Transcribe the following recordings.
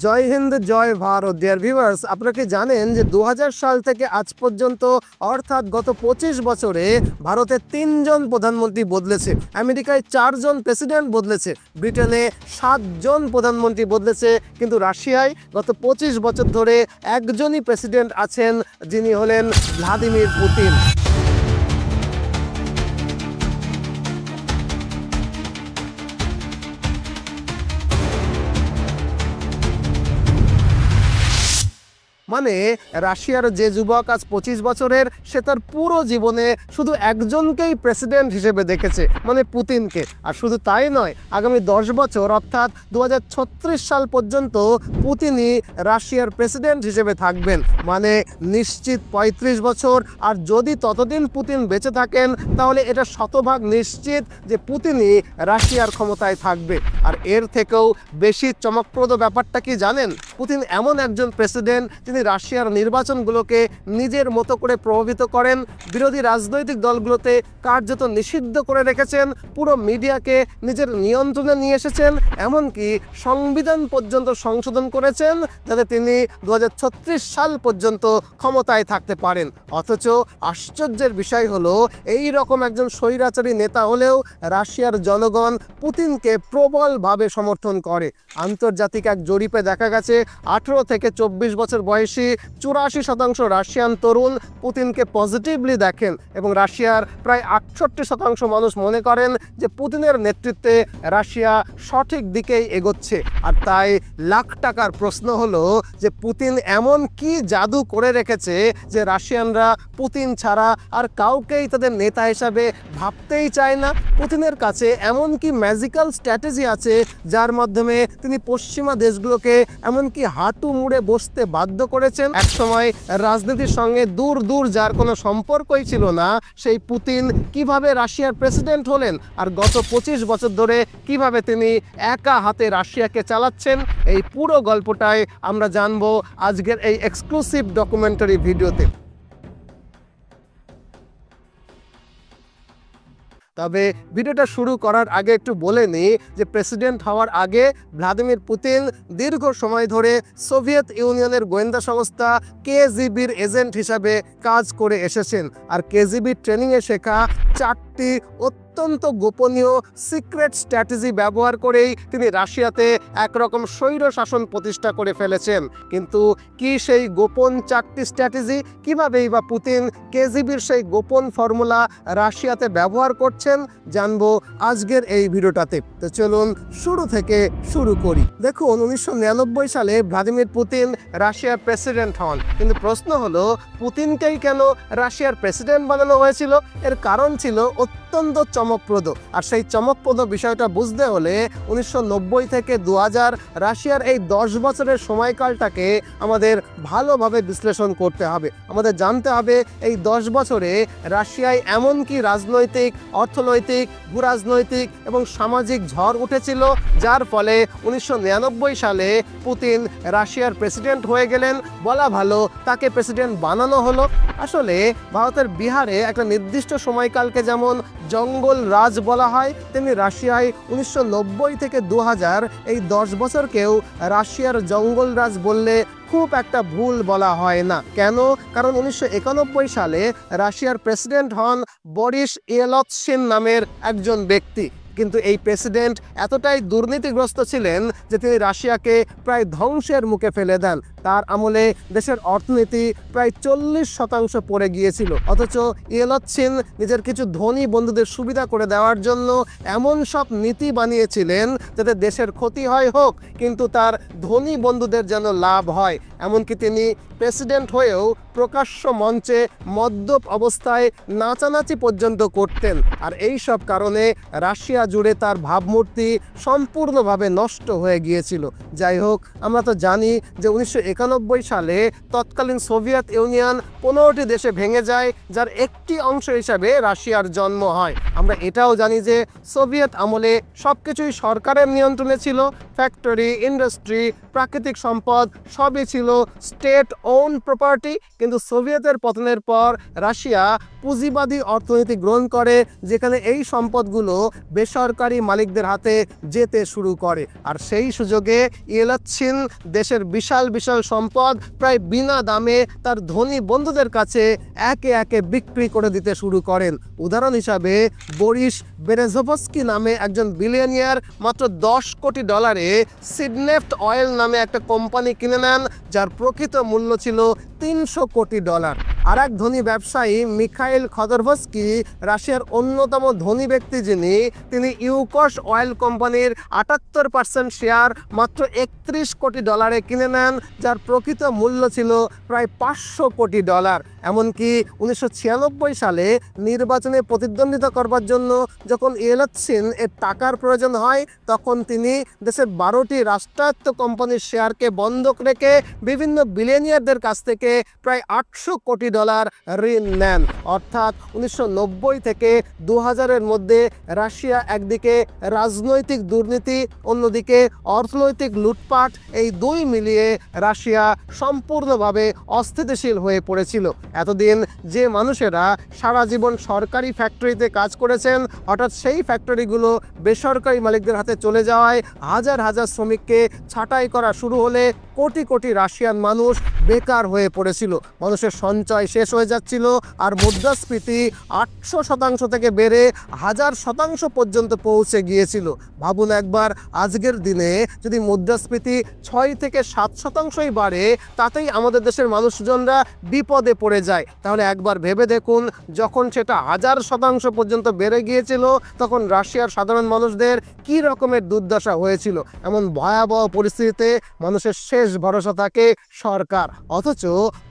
জয় হিন্দ, জয় Bharat. Dear viewers, আপনারা কি জানেন যে 2000 সাল থেকে আজ পর্যন্ত অর্থাৎ গত 25 বছরে ভারতে 3 জন প্রধানমন্ত্রী বদলেছে, আমেরিকায় 4 জন প্রেসিডেন্ট বদলেছে, ব্রিটেনে 7 জন প্রধানমন্ত্রী বদলেছে, কিন্তু রাশিয়ায় গত 25 বছর ধরে একজনই প্রেসিডেন্ট আছেন, যিনি হলেন ভ্লাদিমির পুতিন। মানে রাশিয়ার যে যুবক আজ 25 বছরের, সে তার পুরো জীবনে শুধু একজনকেই প্রেসিডেন্ট হিসেবে দেখেছে, মানে পুতিনকে। আর শুধু তাই নয়, আগামী 10 বছর অর্থাৎ 2036 সাল পর্যন্ত পুতিনই রাশিয়ার প্রেসিডেন্ট হিসেবে থাকবেন, মানে নিশ্চিত 35 বছর। আর যদি ততদিন পুতিন বেঁচে থাকেন, তাহলে এটা শতভাগ নিশ্চিত যে পুতিনই রাশিয়ার ক্ষমতায় থাকবে। আর এর থেকেও বেশি চমকপ্রদ ব্যাপারটা কি জানেন? পুতিন এমন একজন প্রেসিডেন্ট যিনি রাশিয়ার নির্বাচনগুলোকে নিজের মতো করে প্রভাবিত করেন, বিরোধী রাজনৈতিক দলগুলোতে কার্যত নিষিদ্ধ করে রেখেছেন, পুরো মিডিয়াকে নিজের নিয়ন্ত্রণে নিয়ে এসেছেন, এমনকি সংবিধান পর্যন্ত সংশোধন করেছেন যাতে তিনি 2036 সাল পর্যন্ত ক্ষমতায় থাকতে পারেন। অথচ আশ্চর্যের বিষয় হলো, এই রকম একজন স্বৈরাচারী নেতা হলেও রাশিয়ার জনগণ পুতিনকে প্রবলভাবে সমর্থন করে। আন্তর্জাতিক এক জরিপে দেখা গেছে 18 থেকে 24 বছর বয়সী 84% রাশিয়ান তরুণ পুতিনকে পজিটিভলি দেখেন, এবং রাশিয়ার প্রায় 68% মানুষ মনে করেন যে পুতিনের নেতৃত্বে রাশিয়া সঠিক দিকেই এগোচ্ছে। আর তাই লাখ টাকার প্রশ্ন হলো যে পুতিন এমন কি জাদু করে রেখেছে যে রাশিয়ানরা পুতিন ছাড়া আর কাউকেই তাদের নেতা হিসাবে ভাবতেই চায় না। পুতিনের কাছে এমন কি ম্যাজিক্যাল স্ট্র্যাটেজি আছে যার মাধ্যমে তিনি পশ্চিমা দেশগুলোকে এমনকি হাঁটু মুড়ে বসতে বাধ্য করেছেন। একসময় রাজনীতির সঙ্গে দূর দূর যার কোনো সম্পর্কই ছিল না, সেই পুতিন কিভাবে রাশিয়ার প্রেসিডেন্ট হলেন, আর গত 25 বছর ধরে কিভাবে তিনি একা হাতে রাশিয়াকে চালাচ্ছেন, এই পুরো গল্পটাই আমরা জানবো আজকের এই এক্সক্লুসিভ ডকুমেন্টারি ভিডিওতে। তবে ভিডিওটা শুরু করার আগে একটু বলে নিই যে প্রেসিডেন্ট হওয়ার আগে ভ্লাদিমির পুতিন দীর্ঘ সময় ধরে সোভিয়েত ইউনিয়নের গোয়েন্দা সংস্থা কেজিবির এজেন্ট হিসাবে কাজ করে এসেছেন। আর কেজিবির ট্রেনিংয়ে শেখা 4টি অত্যন্ত গোপনীয় সিক্রেট স্ট্র্যাটেজি ব্যবহার করেই তিনি রাশিয়াতে একরকম স্বৈর শাসন প্রতিষ্ঠা করে ফেলেছেন। কিন্তু কি সেই গোপন 4টি স্ট্র্যাটেজি, কীভাবেই বা পুতিন কেজিবির সেই গোপন ফর্মুলা রাশিয়াতে ব্যবহার করছেন, জানবো আজকের এই ভিডিওটাতে। তো চলুন শুরু থেকে শুরু করি। দেখুন, 1999 সালে ভ্লাদিমির পুতিন রাশিয়ার প্রেসিডেন্ট হন, কিন্তু প্রশ্ন হলো পুতিনকেই কেন রাশিয়ার প্রেসিডেন্ট বানানো হয়েছিল? এর কারণ ছিল অত্যন্ত চমকপ্রদ। আর সেই চমকপ্রদ বিষয়টা বুঝতে হলে 1990 থেকে 2000 রাশিয়ার এই 10 বছরের সময়কালটাকে আমাদের ভালোভাবে বিশ্লেষণ করতে হবে। আমাদের জানতে হবে এই 10 বছরে রাশিয়ায় এমন কি রাজনৈতিক, অর্থনৈতিক, ভূরাজনৈতিক এবং সামাজিক ঝড় উঠেছিল, যার ফলে 1999 সালে পুতিন রাশিয়ার প্রেসিডেন্ট হয়ে গেলেন। বলা ভালো, তাকে প্রেসিডেন্ট বানানো হলো। আসলে ভারতের বিহারে একটা নির্দিষ্ট সময়কালকে যেমন জঙ্গল রাজ বলা হয়, তেমনি রাশিয়ায় 1990 থেকে 2000 এই 10 বছরকেও রাশিয়ার জঙ্গল রাজ বললে খুব একটা ভুল বলা হয় না। কেন? কারণ 1991 সালে রাশিয়ার প্রেসিডেন্ট হন বরিস ইয়েলৎসিন নামের একজন ব্যক্তি। কিন্তু এই প্রেসিডেন্ট এতটাই দুর্নীতিগ্রস্ত ছিলেন যে তিনি রাশিয়াকে প্রায় ধ্বংসের মুখে ফেলে দেন। তার আমলে দেশের অর্থনীতি প্রায় 40% পড়ে গিয়েছিল। অথচ ইয়েলৎসিন নিজের কিছু ধনী বন্ধুদের সুবিধা করে দেওয়ার জন্য এমন সব নীতি বানিয়েছিলেন যাতে দেশের ক্ষতি হয় হোক, কিন্তু তার ধনী বন্ধুদের যেন লাভ হয়। এমনকি তিনি প্রেসিডেন্ট হয়েও প্রকাশ্য মঞ্চে মদ্যপ অবস্থায় নাচানাচি পর্যন্ত করতেন। আর এই সব কারণে রাশিয়া জুড়ে তার ভাবমূর্তি সম্পূর্ণভাবে নষ্ট হয়ে গিয়েছিল। যাই হোক, আমরা তো জানি যে 1991 সালে তৎকালীন সোভিয়েত ইউনিয়ন 15টি দেশে ভেঙে যায়, যার একটি অংশ হিসাবে রাশিয়ার জন্ম হয়। আমরা এটাও জানি যে সোভিয়েত আমলে সব কিছুই সরকারের নিয়ন্ত্রণে ছিল, ফ্যাক্টরি, ইন্ডাস্ট্রি, প্রাকৃতিক সম্পদ সবই ছিল ছিল স্টেট ওন প্রপার্টি, কিন্তু সোভিয়েতের পতনের পর রাশিয়া পুঁজিবাদী অর্থনীতি গ্রহণ করে, যেখানে এই সম্পদগুলো বেসরকারি মালিকদের হাতে যেতে শুরু করে। আর সেই সুযোগে ইয়েলৎসিন দেশের বিশাল বিশাল সম্পদ প্রায় বিনা দামে তার ধনী বন্ধুদের কাছে একে একে বিক্রি করে দিতে শুরু করেন। উদাহরণ হিসাবে বরিস বেরেজোভস্কি নামে একজন বিলিয়নিয়ার মাত্র $10 কোটি সিডনেফট অয়েল নামে একটা কোম্পানি কিনে নেন, যার প্রকৃত মূল্য ছিল $300 কোটি। আর এক ধনী ব্যবসায়ী মিখাইল খদরভস্কি, রাশিয়ার অন্যতম ধনী ব্যক্তি তিনি ইউকশ অয়েল কোম্পানির 78% শেয়ার মাত্র $31 কোটি কিনে নেন, যার প্রকৃত মূল্য ছিল প্রায় $500 কোটি। এমনকি 1996 সালে নির্বাচনে প্রতিদ্বন্দ্বিতা করবার জন্য যখন ইয়েলৎসিন এর টাকার প্রয়োজন হয়, তখন তিনি দেশের 12টি রাষ্ট্রায়ত্ত কোম্পানির শেয়ারকে বন্ধক রেখে বিভিন্ন বিলিয়নিয়ারদের কাছ থেকে প্রায় $800 কোটি ঋণ নেন। অর্থাৎ 1990 থেকে 2000-এর মধ্যে রাশিয়া একদিকে রাজনৈতিক দুর্নীতি, অন্যদিকে অর্থনৈতিক লুটপাট, এই দুই মিলিয়ে রাশিয়া সম্পূর্ণভাবে অস্থিতিশীল হয়ে পড়েছিল। এতদিন যে মানুষেরা সারা জীবন সরকারি ফ্যাক্টরিতে কাজ করেছেন, হঠাৎ সেই ফ্যাক্টরিগুলো বেসরকারি মালিকদের হাতে চলে যাওয়ায় হাজার হাজার শ্রমিককে ছাঁটাই করা শুরু হলে কোটি কোটি রাশিয়ান মানুষ বেকার হয়ে পড়েছিল। মানুষের সঞ্চয় শেষ হয়ে যাচ্ছিল, আর মুদ্রাস্ফীতি 800% থেকে বেড়ে 1000% পর্যন্ত পৌঁছে গিয়েছিল। ভাবুন একবার, আজকের দিনে যদি মুদ্রাস্ফীতি 6 থেকে 7%ই বাড়ে, তাতেই আমাদের দেশের মানুষজনরা বিপদে পড়ে যায়। তাহলে একবার ভেবে দেখুন, যখন সেটা 1000% পর্যন্ত বেড়ে গিয়েছিল, তখন রাশিয়ার সাধারণ মানুষদের কী রকমের দুর্দশা হয়েছিল। এমন ভয়াবহ পরিস্থিতিতে মানুষের শেষ ভরসা থাকে সরকার। অথচ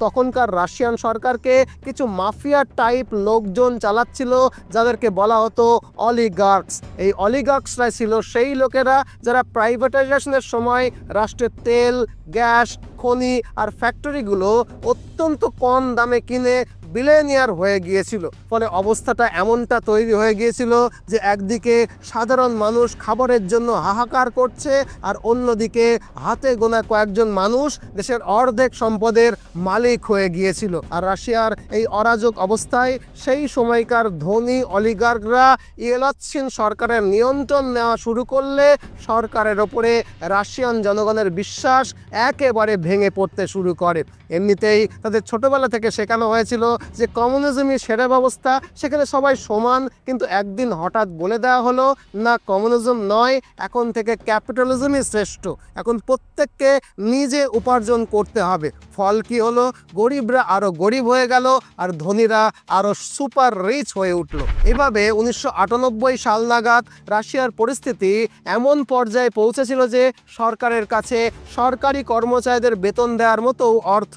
তখনকার রাশিয়ান সরকারকে কিছু মাফিয়া টাইপ লোকজন চালাচ্ছিল, যাদেরকে বলা হতো অলিগার্কস। এই অলিগার্কসরাই ছিল সেই লোকেরা যারা প্রাইভেটাইজেশনের সময় রাষ্ট্রের তেল, গ্যাস, খনি আর ফ্যাক্টরিগুলো অত্যন্ত কম দামে কিনে বিলিয়নিয়ার হয়ে গিয়েছিল। ফলে অবস্থাটা এমনটা তৈরি হয়ে গিয়েছিল যে একদিকে সাধারণ মানুষ খাবারের জন্য হাহাকার করছে, আর অন্যদিকে হাতে গোনা কয়েকজন মানুষ দেশের অর্ধেক সম্পদের মালিক হয়ে গিয়েছিল। আর রাশিয়ার এই অরাজক অবস্থায় সেই সময়কার ধনী অলিগার্করা ইয়েলৎসিন সরকারের নিয়ন্ত্রণ নেওয়া শুরু করলে সরকারের ওপরে রাশিয়ান জনগণের বিশ্বাস একেবারে ভেঙে পড়তে শুরু করে। এমনিতেই তাদের ছোটবেলা থেকে শেখানো হয়েছিল যে কমিউনিজমই সেরা ব্যবস্থা, সেখানে সবাই সমান। কিন্তু একদিন হঠাৎ বলে দেওয়া হলো, না, কমিউনিজম নয়, এখন থেকে ক্যাপিটালিজমই শ্রেষ্ঠ। এখন প্রত্যেককে নিজে উপার্জন করতে হবে। ফল কি হলো? গরিবরা আরও গরিব হয়ে গেল, আর ধনীরা আরও সুপার রিচ হয়ে উঠল। এভাবে 1998 সাল নাগাদ রাশিয়ার পরিস্থিতি এমন পর্যায়ে পৌঁছেছিল যে সরকারের কাছে সরকারি কর্মচারীদের বেতন দেওয়ার মতো অর্থ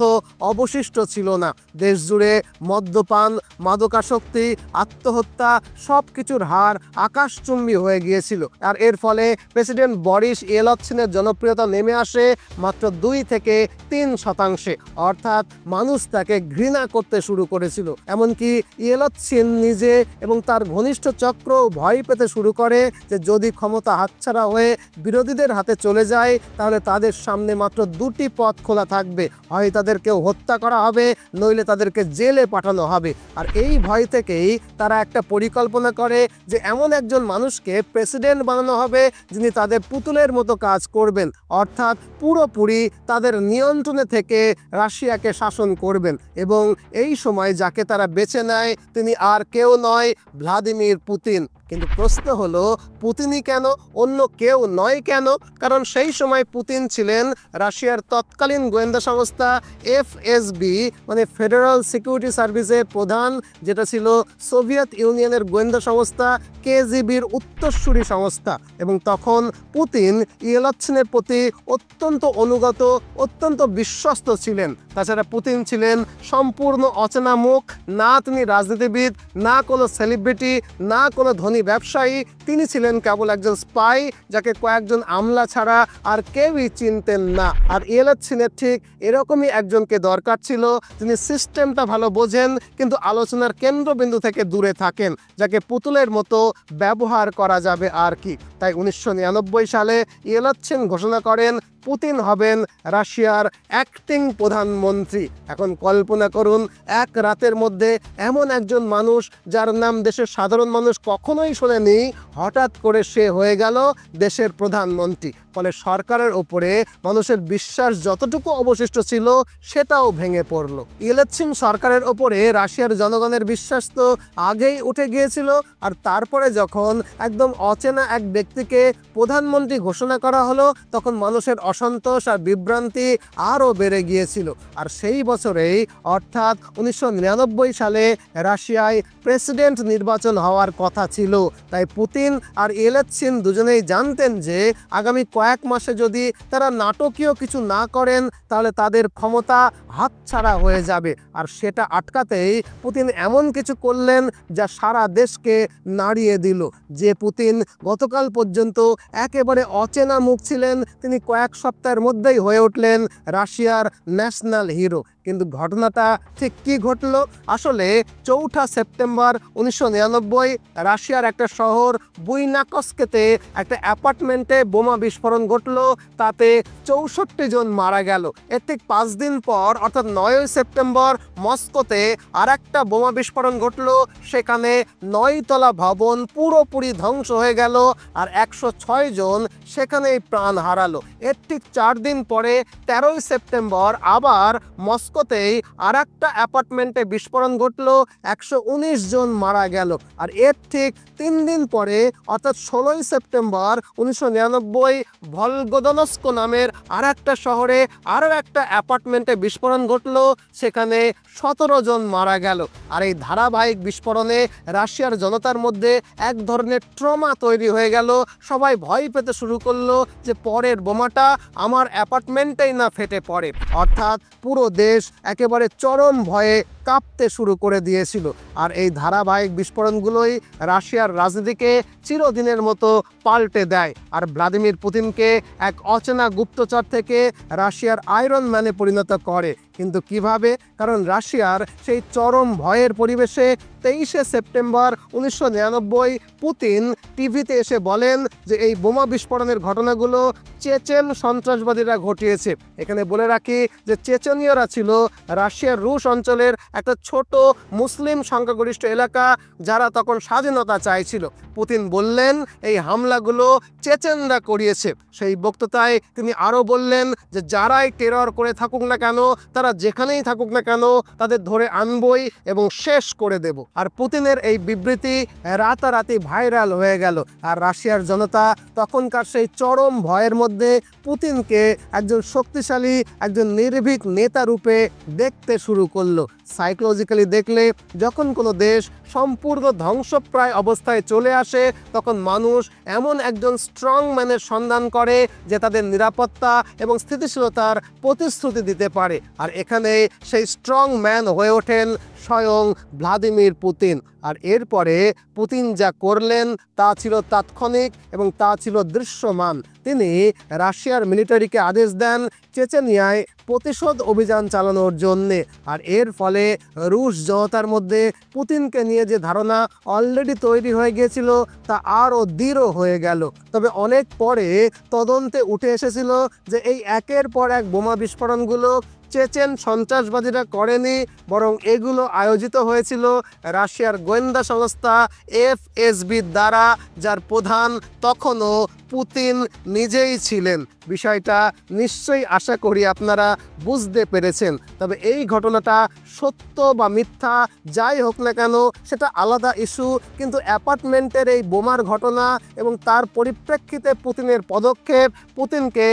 অবশিষ্ট ছিল না। দেশ জুড়ে মদ্যপান, মাদকাসক্তি, আত্মহত্যা সব কিছুর হার আকাশচুম্বী হয়ে গিয়েছিল। আর এর ফলে প্রেসিডেন্ট বরিস ইয়েলৎসিনের জনপ্রিয়তা নেমে আসে মাত্র 2 থেকে 3%। অর্থাৎ মানুষ তাকে ঘৃণা করতে শুরু করেছিল। এমনকি ইয়েলৎসিন নিজে এবং তার ঘনিষ্ঠ চক্র ভয় পেতে শুরু করে যে যদি ক্ষমতা হাতছাড়া হয়ে বিরোধীদের হাতে চলে যায়, তাহলে তাদের সামনে মাত্র 2টি পথ খোলা থাকবে, হয় তাদেরকে হত্যা করা হবে, নইলে তাদেরকে জেলে পাঠানো হবে। আর এই ভয় থেকেই তারা একটা পরিকল্পনা করে যে এমন একজন মানুষকে প্রেসিডেন্ট বানানো হবে যিনি তাদের পুতুলের মতো কাজ করবেন, অর্থাৎ পুরোপুরি তাদের নিয়ন্ত্রণে থেকে রাশিয়াকে শাসন করবেন। এবং এই সময় যাকে তারা বেছে নেয় তিনি আর কেউ নয়, ভ্লাদিমির পুতিন। কিন্তু প্রশ্ন হলো, পুতিনই কেন, অন্য কেউ নয় কেন? কারণ সেই সময় পুতিন ছিলেন রাশিয়ার তৎকালীন গোয়েন্দা সংস্থা এফএসবি, মানে ফেডারেল সিকিউরিটি সার্ভিসের প্রধান, যেটা ছিল সোভিয়েত ইউনিয়নের গোয়েন্দা সংস্থা কেজিবির উত্তরসূরি সংস্থা। এবং তখন পুতিন ইয়েলৎসিনের প্রতি অত্যন্ত অনুগত, অত্যন্ত বিশ্বস্ত ছিলেন। তাছাড়া পুতিন ছিলেন সম্পূর্ণ অচেনা মুখ, না তিনি রাজনীতিবিদ, না কোনো সেলিব্রিটি, না কোনো ধনী ব্যবসায়ী। তিনি ছিলেন কেবল একজন স্পাই, যাকে কয়েকজন আমলা ছাড়া আর কেউই চিনতেন না। আর ইয়েলৎসিনের ঠিক এরকমই একজনকে দরকার ছিল, যিনি সিস্টেমটা ভালো বোঝেন কিন্তু আলোচনার কেন্দ্রবিন্দু থেকে দূরে থাকেন, যাকে পুতুলের মতো ব্যবহার করা যাবে আর কি। তাই 1999 সালে ইয়েলৎসিন ঘোষণা করেন পুতিন হবেন রাশিয়ার অ্যাক্টিং প্রধানমন্ত্রী। এখন কল্পনা করুন, এক রাতের মধ্যে এমন একজন মানুষ যার নাম দেশের সাধারণ মানুষ কখনোই শোনেনি, হঠাৎ করে সে হয়ে গেল দেশের প্রধানমন্ত্রী। ফলে সরকারের ওপরে মানুষের বিশ্বাস যতটুকু অবশিষ্ট ছিল সেটাও ভেঙে পড়ল। ইয়েলৎসিন সরকারের ওপরে রাশিয়ার জনগণের বিশ্বাস তো আগেই উঠে গিয়েছিল, আর তারপরে যখন একদম অচেনা এক ব্যক্তিকে প্রধানমন্ত্রী ঘোষণা করা হলো তখন মানুষের অসন্তোষ আর বিভ্রান্তি আরও বেড়ে গিয়েছিল। আর সেই বছরেই অর্থাৎ 1999 সালে রাশিয়ায় প্রেসিডেন্ট নির্বাচন হওয়ার কথা ছিল। তাই পুতিন আর ইয়েলৎসিন দুজনেই জানতেন যে আগামী কয়েক মাসে যদি তারা নাটকীয় কিছু না করেন তাহলে তাদের ক্ষমতা হাতছাড়া হয়ে যাবে। আর সেটা আটকাতেই পুতিন এমন কিছু করলেন যা সারা দেশকে নাড়িয়ে দিল। যে পুতিন গতকাল পর্যন্ত একেবারে অচেনা মুখ ছিলেন, তিনি কয়েক সপ্তাহের মধ্যেই হয়ে উঠলেন রাশিয়ার ন্যাশনাল হিরো। কিন্তু ঘটনাটা ঠিক কী ঘটল? আসলে 4 সেপ্টেম্বর 1999 রাশিয়ার একটা শহর বুইনাকস্কেতে একটা অ্যাপার্টমেন্টে বোমা বিস্ফোরণ ঘটল, তাতে 64 জন মারা গেল। এর ঠিক 5 দিন পর অর্থাৎ 9 সেপ্টেম্বর মস্কোতে আর একটা বোমা বিস্ফোরণ ঘটল, সেখানে 9 তলা ভবন পুরোপুরি ধ্বংস হয়ে গেল আর 106 জন সেখানেই প্রাণ হারালো। এর ঠিক 4 দিন পরে 13 সেপ্টেম্বর আবার মস্কোতেই আর একটা অ্যাপার্টমেন্টে বিস্ফোরণ ঘটল, 119 জন মারা গেল। আর এর ঠিক 3 দিন পরে অর্থাৎ 16 সেপ্টেম্বর 1999 ভলগোদনস্ক নামের আর একটা শহরে আরও একটা অ্যাপার্টমেন্টে বিস্ফোরণ ঘটল, সেখানে 17 জন মারা গেল। আর এই ধারাবাহিক বিস্ফোরণে রাশিয়ার জনতার মধ্যে এক ধরনের ট্রমা তৈরি হয়ে গেল। সবাই ভয় পেতে শুরু করলো যে পরের বোমাটা আমার অ্যাপার্টমেন্টেই না ফেটে পড়ে। অর্থাৎ পুরো দেশ একেবারে চরম ভয়ে কাঁপতে শুরু করে দিয়েছিল। আর এই ধারাবাহিক বিস্ফোরণগুলোই রাশিয়ার রাজনীতিকে চিরদিনের মতো পাল্টে দেয় আর ভ্লাদিমির পুতিনকে এক অচেনা গুপ্তচর থেকে রাশিয়ার আয়রন ম্যানে পরিণত করে। কিন্তু কিভাবে? কারণ রাশিয়ার সেই চরম ভয়ের পরিবেশে 23 সেপ্টেম্বর 1999 পুতিন টিভিতে এসে বলেন যে এই বোমা বিস্ফোরণের ঘটনাগুলো চেচেন সন্ত্রাসবাদীরা ঘটিয়েছে। এখানে বলে রাখি যে চেচেনীয়রা ছিল রাশিয়ার রুশ অঞ্চলের একটা ছোট মুসলিম সংখ্যাগরিষ্ঠ এলাকা, যারা তখন স্বাধীনতা চাইছিল। পুতিন বললেন এই হামলাগুলো চেচেনরা করিয়েছে। সেই বক্তৃতায় তিনি আরও বললেন যে যারাই টেরর করে থাকুক না কেন, তারা যেখানেই থাকুক না কেন, তাদের ধরে আনবই এবং শেষ করে দেব। আর পুতিনের এই বিবৃতি রাতারাতি ভাইরাল হয়ে গেল। আর রাশিয়ার জনতা তখনকার সেই চরম ভয়ের মধ্যে পুতিনকে একজন শক্তিশালী, একজন নির্ভীক নেতা রূপে দেখতে শুরু করলো। সাইকোলজিক্যালি দেখলে যখন কোনো দেশ সম্পূর্ণ ধ্বংসপ্রায় অবস্থায় চলে আসে তখন মানুষ এমন একজন স্ট্রং ম্যানের সন্ধান করে যে তাদের নিরাপত্তা এবং স্থিতিশীলতার প্রতিশ্রুতি দিতে পারে। আর এখানে সেই স্ট্রং ম্যান হয়ে ওঠেন স্বয়ং ভ্লাদিমির পুতিন। আর এরপরে পুতিন যা করলেন তা ছিল তাৎক্ষণিক এবং তা ছিল দৃশ্যমান। তিনি রাশিয়ার মিলিটারিকে আদেশ দেন চেচেনিয়ায় প্রতিশোধ অভিযান চালানোর জন্যে। আর এর ফলে রুশ জনতার মধ্যে পুতিনকে নিয়ে যে ধারণা অলরেডি তৈরি হয়ে গিয়েছিল তা আরও দৃঢ় হয়ে গেল। তবে অনেক পরে তদন্তে উঠে এসেছিল যে এই একের পর এক বোমা বিস্ফোরণগুলো চেচেন সন্ত্রাসবাদীরা করেনি, বরং এগুলো আয়োজিত হয়েছিল রাশিয়ার গোয়েন্দা সংস্থা এফএসবির দ্বারা, যার প্রধান তখনও পুতিন নিজেই ছিলেন। বিষয়টা নিশ্চয়ই আশা করি আপনারা বুঝতে পেরেছেন। তবে এই ঘটনাটা সত্য বা মিথ্যা যাই হোক না কেন সেটা আলাদা ইস্যু, কিন্তু অ্যাপার্টমেন্টের এই বোমার ঘটনা এবং তার পরিপ্রেক্ষিতে পুতিনের পদক্ষেপ পুতিনকে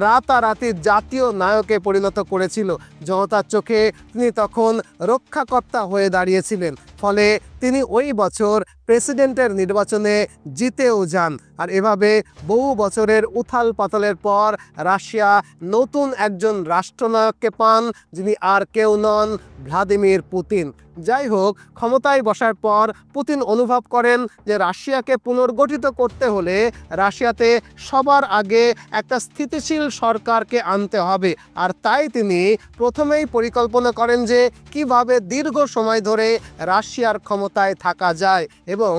রাতারাতি জাতীয় নায়কে পরিণত করেছিল। জনতার চোখে তিনি তখন রক্ষাকর্তা হয়ে দাঁড়িয়েছিলেন। ফলে তিনি ওই বছর প্রেসিডেন্টের নির্বাচনে জিতেও যান। আর এভাবে বহু বছরের উথাল পাতালের পর রাশিয়া নতুন একজন রাষ্ট্রনায়ককে পান, যিনি আর কেউ নন, ভ্লাদিমির পুতিন। যাই হোক, ক্ষমতায় বসার পর পুতিন অনুভব করেন যে রাশিয়াকে পুনর্গঠিত করতে হলে রাশিয়াতে সবার আগে একটা স্থিতিশীল সরকারকে আনতে হবে। আর তাই তিনি প্রথমেই পরিকল্পনা করেন যে কিভাবে দীর্ঘ সময় ধরে রাশিয়া রাশিয়ার ক্ষমতায় থাকা যায় এবং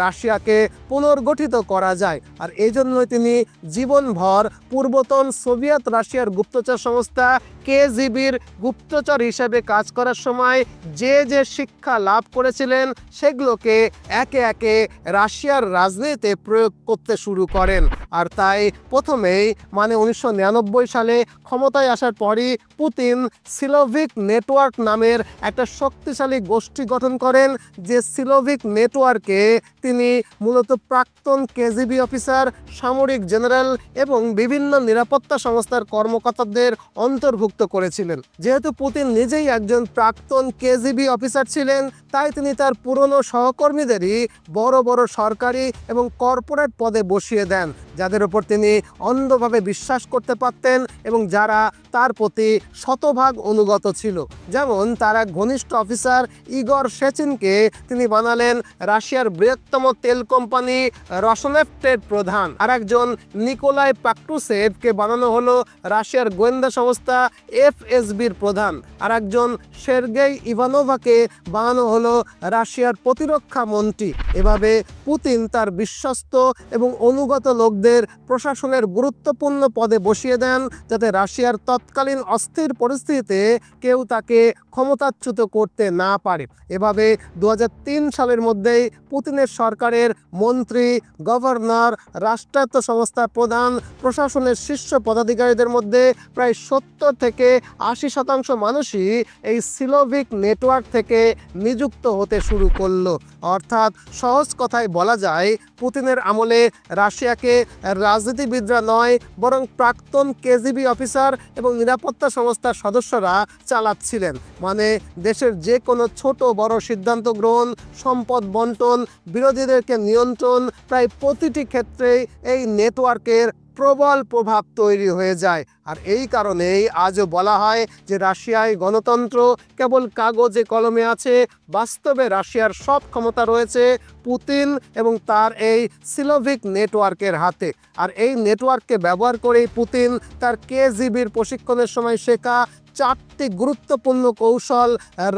রাশিয়াকে পুনর্গঠিত করা যায়। আর এই জন্যই তিনি জীবনভর পূর্বতন সোভিয়েত রাশিয়ার গুপ্তচর সংস্থা কেজিবির গুপ্তচর হিসেবে কাজ করার সময় যে যে শিক্ষা লাভ করেছিলেন সেগুলোকে একে একে রাশিয়ার রাজনীতিতে প্রয়োগ করতে শুরু করেন। আর তাই প্রথমেই 1999 সালে ক্ষমতায় আসার পরই পুতিন সিলোভিক নেটওয়ার্ক নামের একটা শক্তিশালী গোষ্ঠী গঠন করেন, যে সিলোভিক নেটওয়ার্কে তিনি মূলত প্রাক্তন কেজিবি অফিসার, সামরিক জেনারেল এবং বিভিন্ন নিরাপত্তা সংস্থার কর্মকর্তাদের অন্তর্ভুক্ত করেছিলেন। যেহেতু পুতিন নিজেই একজন প্রাক্তন কেজিবি অফিসার ছিলেন, তাই তিনি তার পুরনো সহকর্মীদেরই বড় বড় সরকারি এবং কর্পোরেট পদে বসিয়ে দেন, যাদের ওপর তিনি অন্ধভাবে বিশ্বাস করতে পারতেন এবং যারা তার প্রতি শতভাগ অনুগত ছিল। যেমন তার এক ঘনিষ্ঠ অফিসার ইগর সেচিনকে তিনি বানালেন রাশিয়ার বৃহত্তম তেল কোম্পানি রসনেফটের প্রধান। আর একজন নিকোলাই পাকটুসেভকে বানানো হলো রাশিয়ার গোয়েন্দা সংস্থা এফএসবির প্রধান। আর একজন সের্গেই ইভানোভাকে বানানো হলো রাশিয়ার প্রতিরক্ষা মন্ত্রী। এভাবে পুতিন তার বিশ্বস্ত এবং অনুগত লোকদের প্রশাসনের গুরুত্বপূর্ণ পদে বসিয়ে দেন, যাতে রাশিয়ার তৎকালীন অস্থির পরিস্থিতিতে কেউ তাকে ক্ষমতাচ্যুত করতে না পারে। এভাবে 2003 সালের মধ্যেই পুতিনের সরকারের মন্ত্রী, গভর্নর, রাষ্ট্রায়ত্ত সংস্থার প্রধান, প্রশাসনের শীর্ষ পদাধিকারীদের মধ্যে প্রায় 70 থেকে 80% মানুষই এই সিলোভিক নেটওয়ার্ক থেকে নিযুক্ত হতে শুরু করলো। অর্থাৎ সহজ কথায় বলা যায়, পুতিনের আমলে রাশিয়াকে রাজনীতিবিদরা নয় বরং প্রাক্তন কেজিবি অফিসার এবং নিরাপত্তা সংস্থার সদস্যরা চালাচ্ছিলেন। মানে দেশের যে কোনো ছোট বড় সিদ্ধান্ত গ্রহণ, সম্পদ বন্টন, বিরোধীদেরকে নিয়ন্ত্রণ, প্রায় প্রতিটি ক্ষেত্রেই এই নেটওয়ার্কের প্রবল প্রভাব তৈরি হয়ে যায়। আর এই কারণেই আজও বলা হয় যে রাশিয়ায় গণতন্ত্র কেবল কাগজে কলমে আছে, বাস্তবে রাশিয়ার সব ক্ষমতা রয়েছে পুতিন এবং তার এই সিলোভিক নেটওয়ার্কের হাতে। আর এই নেটওয়ার্ককে ব্যবহার করেই পুতিন তার কেজিবির প্রশিক্ষণের সময় শেখা 4টি গুরুত্বপূর্ণ কৌশল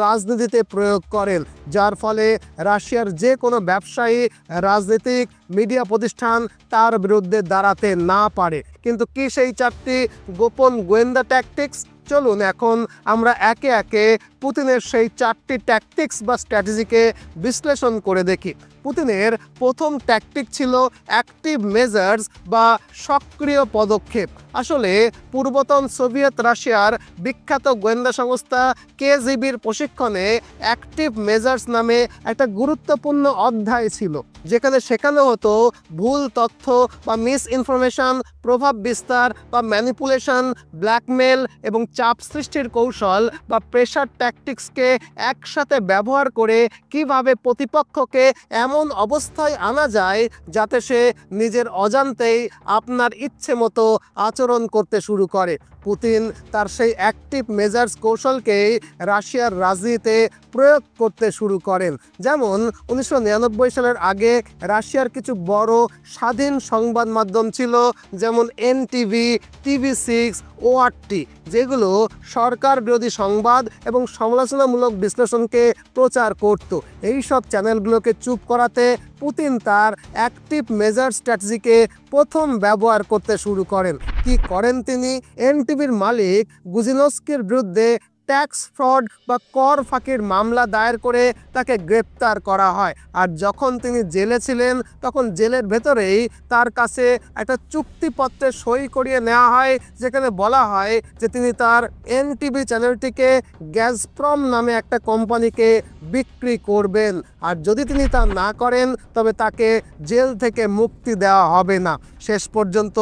রাজনীতিতে প্রয়োগ করেন, যার ফলে রাশিয়ার যে কোনো ব্যবসায়ী, রাজনীতিক, মিডিয়া প্রতিষ্ঠান তার বিরুদ্ধে দাঁড়াতে না পারে। কিন্তু কি সেই 4টি গোপন গোয়েন্দা ট্যাকটিক্স? চলুন এখন আমরা একে একে পুতিনের সেই 4টি ট্যাকটিক্স বা স্ট্র্যাটেজিকে বিশ্লেষণ করে দেখি। পুতিনের প্রথম ট্যাকটিক ছিল অ্যাক্টিভ মেজার্স বা সক্রিয় পদক্ষেপ। আসলে পূর্বতন সোভিয়েত রাশিয়ার বিখ্যাত গোয়েন্দা সংস্থা কেজিবির প্রশিক্ষণে অ্যাক্টিভ মেজার্স নামে একটা গুরুত্বপূর্ণ অধ্যায় ছিল, যেখানে শেখানো হতো ভুল তথ্য বা মিস ইনফরমেশন, প্রভাব বিস্তার বা ম্যানিপুলেশন, ব্ল্যাকমেল এবং চাপ সৃষ্টির কৌশল বা প্রেশার ট্যাকটিক্সকে একসাথে ব্যবহার করে কিভাবে প্রতিপক্ষকে এমন অবস্থায় আনা যায় যাতে সে নিজের অজান্তেই আপনার ইচ্ছে মতো আচরণ করতে শুরু করে। পুতিন তার সেই অ্যাক্টিভ মেজার্স কৌশলকেই রাশিয়ার রাজনীতিতে প্রয়োগ করতে শুরু করেন। যেমন 1999 সালের আগে রাশিয়ার কিছু বড় স্বাধীন সংবাদ মাধ্যম ছিল, যেমন এনটিভি, TV6, ORT, যেগুলো সরকার বিরোধী সংবাদ এবং সমালোচনামূলক বিশ্লেষণকে প্রচার করত। এই সব চ্যানেলগুলোকে চুপ করাতে পুতিন তার অ্যাক্টিভ মেজার স্ট্র্যাটেজিকে প্রথম ব্যবহার করতে শুরু করেন। কি করেন তিনি? এনটিভির মালিক গুজিনস্কির বিরুদ্ধে ট্যাক্স ফ্রড বা কর ফাঁকির মামলা দায়ের করে তাকে গ্রেপ্তার করা হয়। আর যখন তিনি জেলে ছিলেন তখন জেলের ভেতরেই তার কাছে একটা চুক্তিপত্রে সই করিয়ে নেওয়া হয়, যেখানে বলা হয় যে তিনি তার এনটিভি চ্যানেলটিকে গ্যাজপ্রম নামে একটা কোম্পানিকে বিক্রি করবেন। আর যদি তিনি তা না করেন তবে তাকে জেল থেকে মুক্তি দেওয়া হবে না। শেষ পর্যন্ত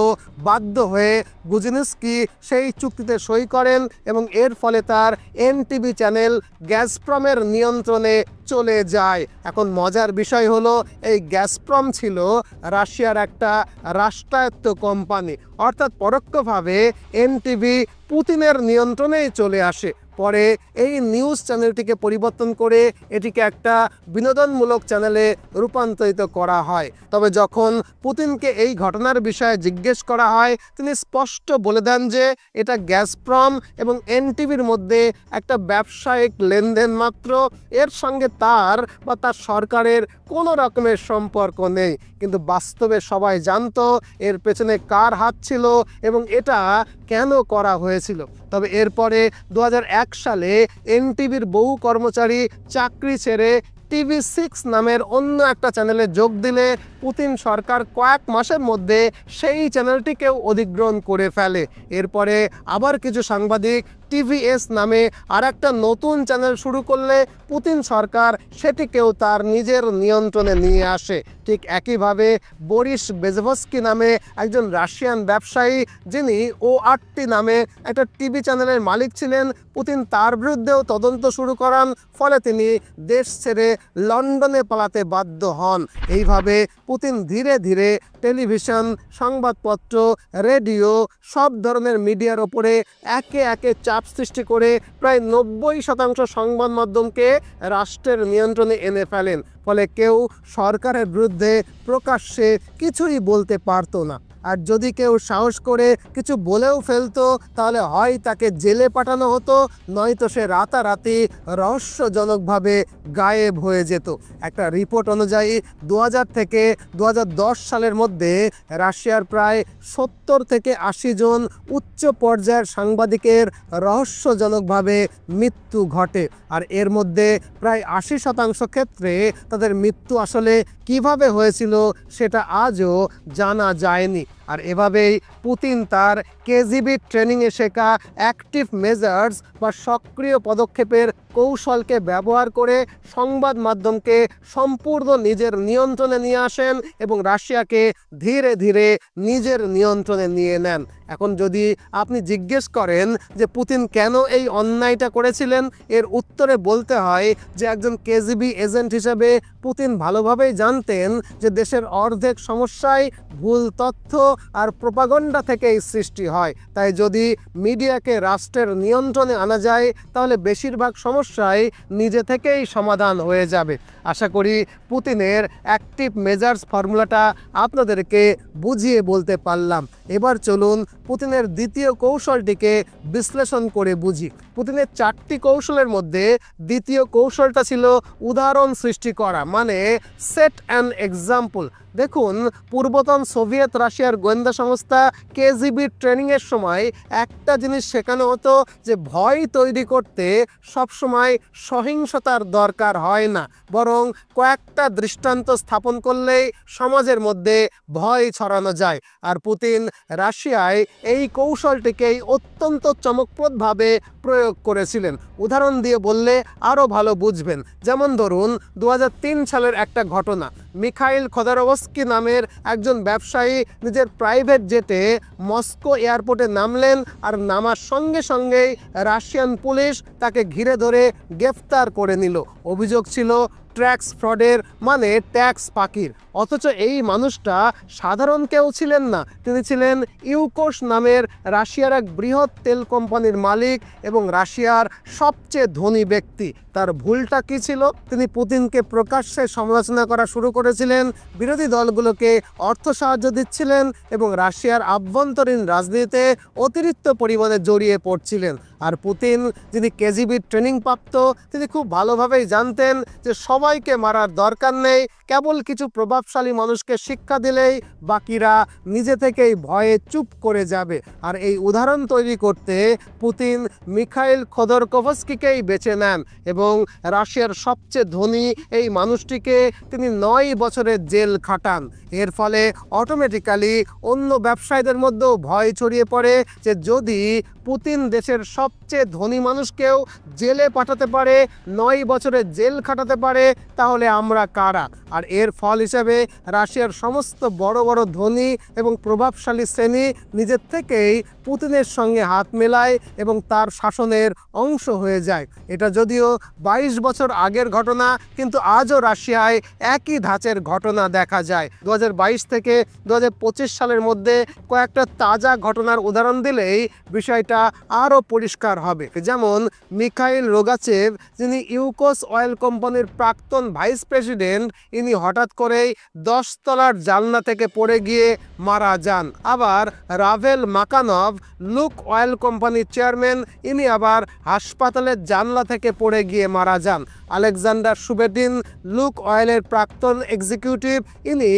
বাধ্য হয়ে গুজিনস্কি সেই চুক্তিতে সই করেন এবং এর ফলে তার এনটিভি চ্যানেল গ্যাজপ্রমের নিয়ন্ত্রণে চলে যায়। এখন মজার বিষয় হলো, এই গ্যাজপ্রম ছিল রাশিয়ার একটা রাষ্ট্রায়ত্ত কোম্পানি, অর্থাৎ পরোক্ষভাবে এনটিভি পুতিনের নিয়ন্ত্রণেই চলে আসে। পরে এই নিউজ চ্যানেলটিকে পরিবর্তন করে এটিকে একটা বিনোদনমূলক চ্যানেলে রূপান্তরিত করা হয়। তবে যখন পুতিনকে এই ঘটনার বিষয়ে জিজ্ঞেস করা হয়, তিনি স্পষ্ট বলে দেন যে এটা গ্যাজপ্রম এবং এনটিভির মধ্যে একটা ব্যবসায়িক লেনদেন মাত্র, এর সঙ্গে তার বা তার সরকারের কোনো রকমের সম্পর্ক নেই। কিন্তু বাস্তবে সবাই জানতো এর পেছনে কার হাত ছিল এবং এটা কেন করা হয়েছিল। তবে এরপরে 2001 সালে এনটিভির বহু কর্মচারী চাকরি ছেড়ে TV6 নামের অন্য একটা চ্যানেলে যোগ দিলে পুতিন সরকার কয়েক মাসের মধ্যে সেই চ্যানেলটিকেও অধিগ্রহণ করে ফেলে। এরপরে আবার কিছু সাংবাদিক TVS নামে আর একটা নতুন চ্যানেল শুরু করলে পুতিন সরকার সেটিকেও তার নিজের নিয়ন্ত্রণে নিয়ে আসে। ঠিক একইভাবে বরিস বেজভস্কি নামে একজন রাশিয়ান ব্যবসায়ী, যিনি ORT নামে একটা টিভি চ্যানেলের মালিক ছিলেন, পুতিন তার বিরুদ্ধেও তদন্ত শুরু করান। ফলে তিনি দেশ ছেড়ে লন্ডনে পালাতে বাধ্য হন। এইভাবে পুতিন ধীরে ধীরে টেলিভিশন, সংবাদপত্র, রেডিও সব ধরনের মিডিয়ার ওপরে একে একে চাপ সৃষ্টি করে প্রায় 90% সংবাদ মাধ্যমকে রাষ্ট্রের নিয়ন্ত্রণে এনে ফেলেন। ফলে কেউ সরকারের বিরুদ্ধে প্রকাশ্যে কিছুই বলতে পারতো না। আর যদি কেউ সাহস করে কিছু বলেও ফেলতো, তাহলে হয় তাকে জেলে পাঠানো হতো, নয়তো সে রাতারাতি রহস্যজনকভাবে গায়েব হয়ে যেত। একটা রিপোর্ট অনুযায়ী 2000 থেকে 2010 সালের মধ্যে রাশিয়ার প্রায় 70 থেকে 80 জন উচ্চ পর্যায়ের সাংবাদিকের রহস্যজনকভাবে মৃত্যু ঘটে। আর এর মধ্যে প্রায় 80% ক্ষেত্রে তাদের মৃত্যু আসলে কিভাবে হয়েছিল সেটা আজও জানা যায়নি। আর এভাবেই পুতিন তার KGB ট্রেনিংয়ে শেখা অ্যাক্টিভ মেজার্স বা সক্রিয় পদক্ষেপের কৌশলকে ব্যবহার করে সংবাদ মাধ্যমকে সম্পূর্ণ নিজের নিয়ন্ত্রণে নিয়ে আসেন এবং রাশিয়াকে ধীরে ধীরে নিজের নিয়ন্ত্রণে নিয়ে নেন। এখন যদি আপনি জিজ্ঞেস করেন যে পুতিন কেন এই অন্যায়টা করেছিলেন, এর উত্তরে বলতে হয় যে একজন KGB এজেন্ট হিসেবে পুতিন ভালোভাবেই জানতেন যে দেশের অর্ধেক সমস্যাই ভুল তথ্য আর প্রোপাগান্ডা থেকেই সৃষ্টি হয়। তাই যদি মিডিয়াকে রাষ্ট্রের নিয়ন্ত্রণে আনা যায়, তাহলে বেশিরভাগ সমস্যাই নিজে থেকেই সমাধান হয়ে যাবে। আশা করি পুতিনের অ্যাক্টিভ মেজার্স ফর্মুলাটা আপনাদেরকে বুঝিয়ে বলতে পারলাম। এবার চলুন পুতিনের দ্বিতীয় কৌশলটিকে বিশ্লেষণ করে বুঝি। পুতিনের 4টি কৌশলের মধ্যে দ্বিতীয় কৌশলটা ছিল উদাহরণ সৃষ্টি করা, মানে সেট অ্যান এক্সাম্পল। দেখুন, পূর্বতন সোভিয়েত রাশিয়ার গোয়েন্দা সংস্থা KGB ট্রেনিংয়ের সময় একটা জিনিস শেখানো হতো যে ভয় তৈরি করতে সবসময় সহিংসতার দরকার হয় না, বরং কয়েকটা দৃষ্টান্ত স্থাপন করলেই সমাজের মধ্যে ভয় ছড়ানো যায়। আর পুতিন রাশিয়ায় এই কৌশলটিকেই অত্যন্ত চমকপ্রদভাবে প্রয়োগ করেছিলেন। উদাহরণ দিয়ে বললে আরও ভালো বুঝবেন। যেমন ধরুন 2003 সালের একটা ঘটনা। মিখাইল খোদারভস্কি নামের একজন ব্যবসায়ী নিজের প্রাইভেট জেটে মস্কো এয়ারপোর্টে নামলেন, আর নামার সঙ্গে সঙ্গেই রাশিয়ান পুলিশ তাকে ঘিরে ধরে গ্রেফতার করে নিল। অভিযোগ ছিল ট্যাক্স ফ্রডের, মানে ট্যাক্স ফাঁকির। অথচ এই মানুষটা সাধারণ কেউ ছিলেন না, তিনি ছিলেন ইউকোস নামের রাশিয়ার এক বৃহৎ তেল কোম্পানির মালিক এবং রাশিয়ার সবচেয়ে ধনী ব্যক্তি। তার ভুলটা কি ছিল? তিনি পুতিনকে প্রকাশ্যে সমালোচনা করা শুরু করেছিলেন, বিরোধী দলগুলোকে অর্থ সাহায্য দিচ্ছিলেন এবং রাশিয়ার আভ্যন্তরীণ রাজনীতিতে অতিরিক্ত পরিমাণে জড়িয়ে পড়ছিলেন। আর পুতিন, যিনি KGB ট্রেনিং প্রাপ্ত, তিনি খুব ভালোভাবেই জানতেন যে সবাইকে মারার দরকার নেই, কেবল কিছু প্রভাবশালী মানুষকে শিক্ষা দিলেই বাকিরা নিজে থেকেই ভয়ে চুপ করে যাবে। আর এই উদাহরণ তৈরি করতে পুতিন মিখাইল খোদরকভস্কিকেই বেছে নেন এবং রাশিয়ার সবচেয়ে ধনী এই মানুষটিকে তিনি 9 বছরের জেল খাটান। এর ফলে অটোমেটিক্যালি অন্য ব্যবসায়ীদের মধ্যেও ভয় ছড়িয়ে পড়ে যে যদি পুতিন দেশের সবচেয়ে ধনী মানুষকেও জেলে পাঠাতে পারে, 9 বছরের জেল খাটাতে পারে, তাহলে আমরা কারা? আর এর ফল হিসেবে রাশিয়ার সমস্ত বড় বড় ধনী এবং প্রভাবশালী শ্রেণী নিজের থেকেই পুতিনের সঙ্গে হাত মেলায় এবং তার শাসনের অংশ হয়ে যায়। এটা যদিও 22 বছর আগের ঘটনা, কিন্তু আজও রাশিয়ায় একই ধাঁচের ঘটনা দেখা যায়। 2022 থেকে 2025 সালের মধ্যে কয়েকটা তাজা ঘটনার উদাহরণ দিলেই বিষয়টা আরও পরিষ্কার হবে। যেমন মিখাইল রোগাচেভ, যিনি ইউকোস অয়েল কোম্পানির প্রাক্তন ভাইস প্রেসিডেন্ট, ইনি হঠাৎ করেই 10 তলার জানলা থেকে পড়ে গিয়ে মারা যান। আবার রাভেল মাকানভ, লুক অয়েল কোম্পানির চেয়ারম্যান, ইনি আবার হাসপাতালের জানলা থেকে পড়ে গিয়ে মারা যান। আলেকজান্ডার সুবেডিন, লুক অয়েলের প্রাক্তন এক্সিকিউটিভ, ইনি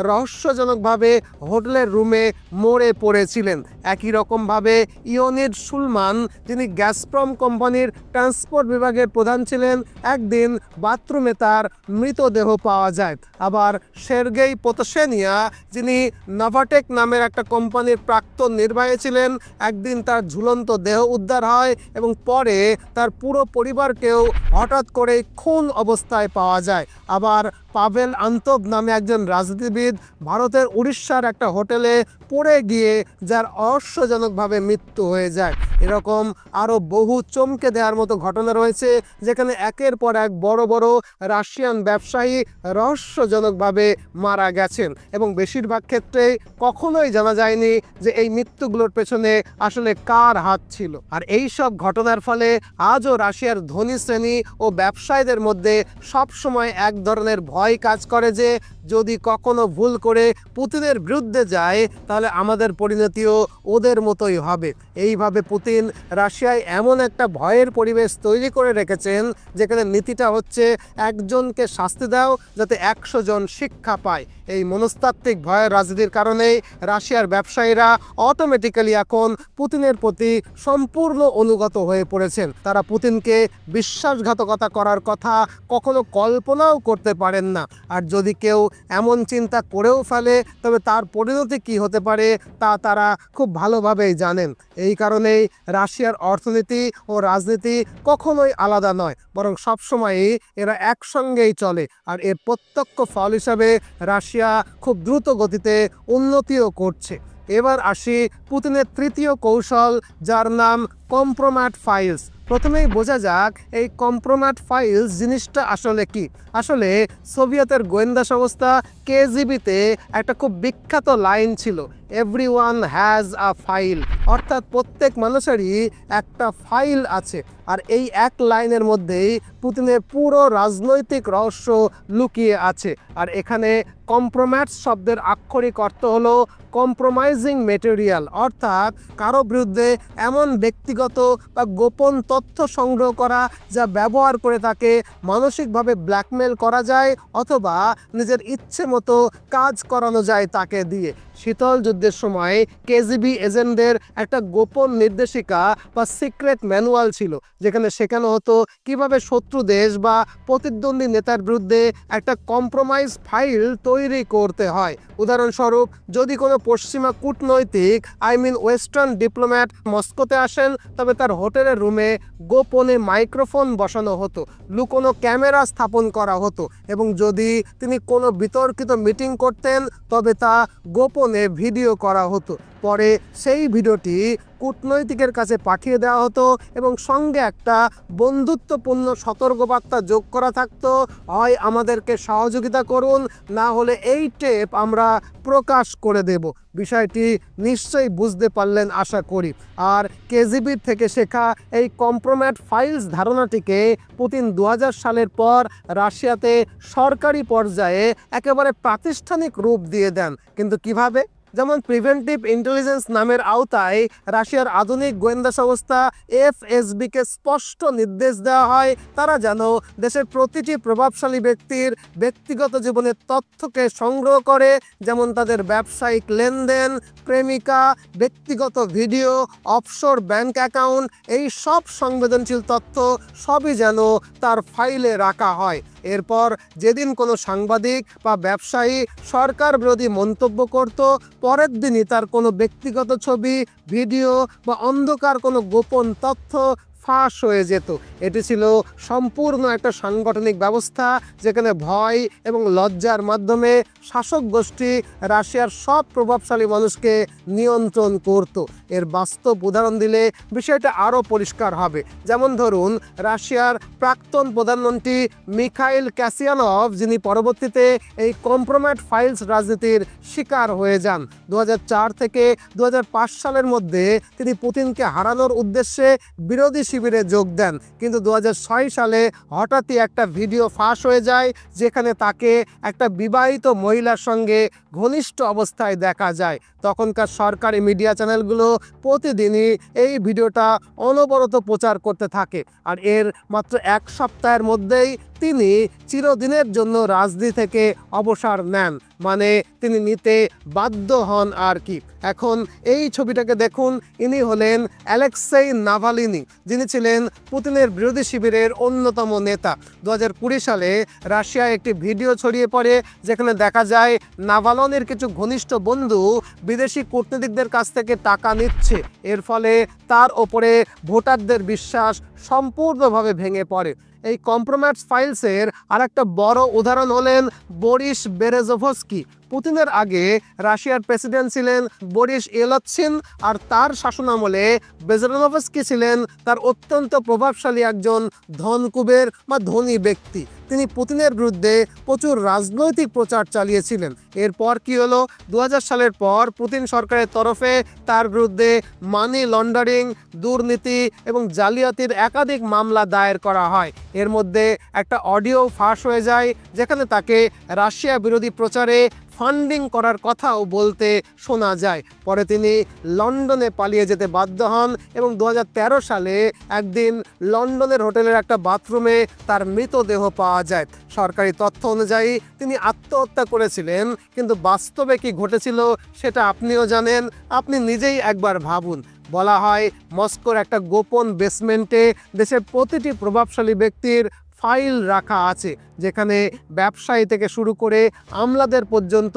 রহস্যজনকভাবে হোটেলের রুমে মরে পড়েছিলেন। একই রকমভাবে ইওনিড সুলমান, যিনি গ্যাসপ্রম কোম্পানির ট্রান্সপোর্ট বিভাগের প্রধান ছিলেন, একদিন বাথরুমে তার মৃতদেহ পাওয়া যায়। আবার সের্গেই পোতশেনিয়া, যিনি নাভাটেক নামের একটা কোম্পানির প্রাক্তন নির্বাহী ছিলেন, একদিন তার ঝুলন্ত দেহ উদ্ধার হয় এবং পরে তার পুরো পরিবারকেও হঠাৎ করে খুন অবস্থায় পাওয়া যায়। আবার পাভেল আন্তভ নামে একজন রাজনীতিবিদ ভারতের উড়িষ্যার একটা হোটেলে পড়ে গিয়ে যার রহস্যজনকভাবে মৃত্যু হয়ে যায়। এরকম আরও বহু চমকে দেওয়ার মতো ঘটনা রয়েছে, যেখানে একের পর এক বড় বড় রাশিয়ান ব্যবসায়ী রহস্যজনকভাবে মারা গেছেন এবং বেশিরভাগ ক্ষেত্রেই কখনোই জানা যায়নি যে এই মৃত্যুগুলোর পেছনে আসলে কার হাত ছিল। আর এই সব ঘটনার ফলে আজও রাশিয়ার ধনী শ্রেণী ও ব্যবসায়ীদের মধ্যে সবসময় এক ধরনের ভয় কাজ করে যে যদি কখনো ভুল করে পুতিনের বিরুদ্ধে যায় তাহলে আমাদের পরিণতিও ওদের মতোই হবে। এইভাবে পুতিন রাশিয়ায় এমন একটা ভয়ের পরিবেশ তৈরি করে রেখেছেন যেখানে নীতিটা হচ্ছে একজনকে শাস্তি দাও যাতে 100 জন শিক্ষা পায়। এই মনস্তাত্ত্বিক ভয়ের রাজনীতির কারণেই রাশিয়ার ব্যবসায়ীরা অটোমেটিক্যালি এখন পুতিনের প্রতি সম্পূর্ণ অনুগত হয়ে পড়েছেন। তারা পুতিনকে বিশ্বাসঘাতকতা করার কথা কখনো কল্পনাও করতে পারেন না। আর যদি কেউ এমন চিন্তা করেও ফেলে তবে তার পরিণতি কী হতে পারে তা তারা খুব ভালোভাবেই জানেন। এই কারণেই রাশিয়ার অর্থনীতি ও রাজনীতি কখনোই আলাদা নয়, বরং সবসময়ই এরা একসঙ্গেই চলে। আর এর প্রত্যক্ষ ফল হিসাবে রাশিয়া খুব দ্রুত গতিতে উন্নতিও করছে। এবার আসি পুতিনের তৃতীয় কৌশল, যার নাম কম্প্রোম্যাট ফাইলস। প্রথমেই বোঝা যাক এই কম্প্রোম্যাট ফাইলস জিনিসটা আসলে কি। আসলে সোভিয়েতের গোয়েন্দা সংস্থা কেজিবিতে একটা খুব বিখ্যাত লাইন ছিল, এভরিওয়ান হ্যাজ আ ফাইল, অর্থাৎ প্রত্যেক মানুষেরই একটা ফাইল আছে। আর এই এক লাইনের মধ্যেই পুতিনের পুরো রাজনৈতিক রহস্য লুকিয়ে আছে। আর এখানে কম্প্রোম্যাটস শব্দের আক্ষরিক অর্থ হলো কম্প্রোমাইজিং মেটেরিয়াল, অর্থাৎ কারো বিরুদ্ধে এমন ব্যক্তিগত বা গোপন তথ্য সংগ্রহ করা যা ব্যবহার করে তাকে মানসিকভাবে ব্ল্যাকমেল করা যায় অথবা নিজের ইচ্ছে মতো কাজ করানো যায় তাকে দিয়ে। শীতল যুদ্ধের সময় কেজিবি এজেন্টদের একটা গোপন নির্দেশিকা বা সিক্রেট ম্যানুয়াল ছিল, যেখানে শেখানো হতো কিভাবে শত্রু দেশ বা প্রতিদ্বন্দ্বী নেতার বিরুদ্ধে একটা কম্প্রোমাইজ ফাইল তৈরি করতে হয়। উদাহরণস্বরূপ, যদি কোনো পশ্চিমা কূটনৈতিক ওয়েস্টার্ন ডিপ্লোম্যাট মস্কোতে আসেন তবে তার হোটেলের রুমে গোপনে মাইক্রোফোন বসানো হতো, লুকোনো ক্যামেরা স্থাপন করা হতো এবং যদি তিনি কোনো বিতর্কিত মিটিং করতেন তবে তা গোপনে ভিডিও করা হতো। পরে সেই ভিডিওটি কূটনৈতিকের কাছে পাঠিয়ে দেওয়া হতো এবং সঙ্গে একটা বন্ধুত্বপূর্ণ সতর্কবার্তা যোগ করা থাকতো, হয় আমাদেরকে সহযোগিতা করুন, না হলে এই টেপ আমরা প্রকাশ করে দেব। বিষয়টি নিশ্চয়ই বুঝতে পারলেন আশা করি। আর কেজিবি থেকে শেখা এই কম্প্রোম্যাট ফাইলস ধারণাটিকে পুতিন 2000 সালের পর রাশিয়াতে সরকারি পর্যায়ে একেবারে প্রাতিষ্ঠানিক রূপ দিয়ে দেন। কিন্তু কিভাবে? যেমন প্রিভেন্টিভ ইন্টেলিজেন্স নামের আওতায় রাশিয়ার আধুনিক গোয়েন্দা সংস্থা এফএসবিকে স্পষ্ট নির্দেশ দেওয়া হয় তারা যেন দেশের প্রতিটি প্রভাবশালী ব্যক্তির ব্যক্তিগত জীবনের তথ্যকে সংগ্রহ করে, যেমন তাদের ব্যবসায়িক লেনদেন, প্রেমিকা, ব্যক্তিগত ভিডিও, অফশোর ব্যাংক অ্যাকাউন্ট, এই সব সংবেদনশীল তথ্য সবই যেন তার ফাইলে রাখা হয়। এরপর যেদিন কোনো সাংবাদিক বা ব্যবসায়ী সরকার বিরোধী মন্তব্য করত, পরের দিনই তার কোনো ব্যক্তিগত ছবি, ভিডিও বা অন্ধকার কোনো গোপন তথ্য ফাঁস হয়ে যেত। এটি ছিল সম্পূর্ণ একটা সাংগঠনিক ব্যবস্থা, যেখানে ভয় এবং লজ্জার মাধ্যমে শাসক গোষ্ঠী রাশিয়ার সব প্রভাবশালী মানুষকে নিয়ন্ত্রণ করত। এর বাস্তব উদাহরণ দিলে বিষয়টা আরও পরিষ্কার হবে। যেমন ধরুন, রাশিয়ার প্রাক্তন প্রধানমন্ত্রী মিখাইল কাসিয়ানভ, যিনি পরবর্তীতে এই কম্প্রোমাইট ফাইলস রাজনীতির শিকার হয়ে যান। 2004 থেকে 2005 সালের মধ্যে তিনি পুতিনকে হারানোর উদ্দেশ্যে বিরোধী শিবিরে যোগ দেন, কিন্তু 2006 সালে হঠাৎই একটা ভিডিও ফাঁস হয়ে যায়, যেখানে তাকে একটা বিবাহিত মহিলার সঙ্গে ঘনিষ্ঠ অবস্থায় দেখা যায়। তখনকার সরকারি মিডিয়া চ্যানেলগুলো প্রতিদিনই এই ভিডিওটা অনবরত প্রচার করতে থাকে, আর এর মাত্র এক সপ্তাহের মধ্যেই তিনি চিরদিনের জন্য রাজনীতি থেকে অবসর নেন, মানে তিনি নিতে বাধ্য হন আর কি। এখন এই ছবিটাকে দেখুন, ইনি হলেন অ্যালেক্সেই নাভালিনি, যিনি ছিলেন পুতিনের বিরোধী শিবিরের অন্যতম নেতা। 2020 সালে রাশিয়ায় একটি ভিডিও ছড়িয়ে পড়ে, যেখানে দেখা যায় নাভালনির কিছু ঘনিষ্ঠ বন্ধু বিদেশি কূটনীতিকদের কাছ থেকে টাকা নিচ্ছে। এর ফলে তার ওপরে ভোটারদের বিশ্বাস সম্পূর্ণভাবে ভেঙে পড়ে। এই কম্প্রোমাইট ফাইলসের আরেকটা বড় উদাহরণ হলেন বরিস বেরেজভস্কি। পুতিনের আগে রাশিয়ার প্রেসিডেন্ট ছিলেন বরিস ইয়েলৎসিন, আর তার শাসনামলে বেরেজভস্কি ছিলেন তার অত্যন্ত প্রভাবশালী একজন ধনকুবের বা ধনী ব্যক্তি। তিনি পুতিনের বিরুদ্ধে প্রচুর রাজনৈতিক প্রচার চালিয়েছিলেন। এরপর কি হলো, 2000 সালের পর পুতিন সরকারের তরফে তার বিরুদ্ধে মানি লন্ডারিং, দুর্নীতি এবং জালিয়াতির একাধিক মামলা দায়ের করা হয়। এর মধ্যে একটা অডিও ফাঁস হয়ে যায়, যেখানে তাকে রাশিয়া বিরোধী প্রচারে ফান্ডিং করার কথাও বলতে শোনা যায়। পরে তিনি লন্ডনে পালিয়ে যেতে বাধ্য হন এবং 2013 সালে একদিন লন্ডনের হোটেলের একটা বাথরুমে তার মৃতদেহ পাওয়া যায়। সরকারি তথ্য অনুযায়ী তিনি আত্মহত্যা করেছিলেন, কিন্তু বাস্তবে কি ঘটেছিল সেটা আপনিও জানেন। আপনি নিজেই একবার ভাবুন। বলা হয় মস্কোর একটা গোপন বেসমেন্টে দেশের প্রতিটি প্রভাবশালী ব্যক্তির ফাইল রাখা আছে, যেখানে ব্যবসায়ী থেকে শুরু করে আমলাদের পর্যন্ত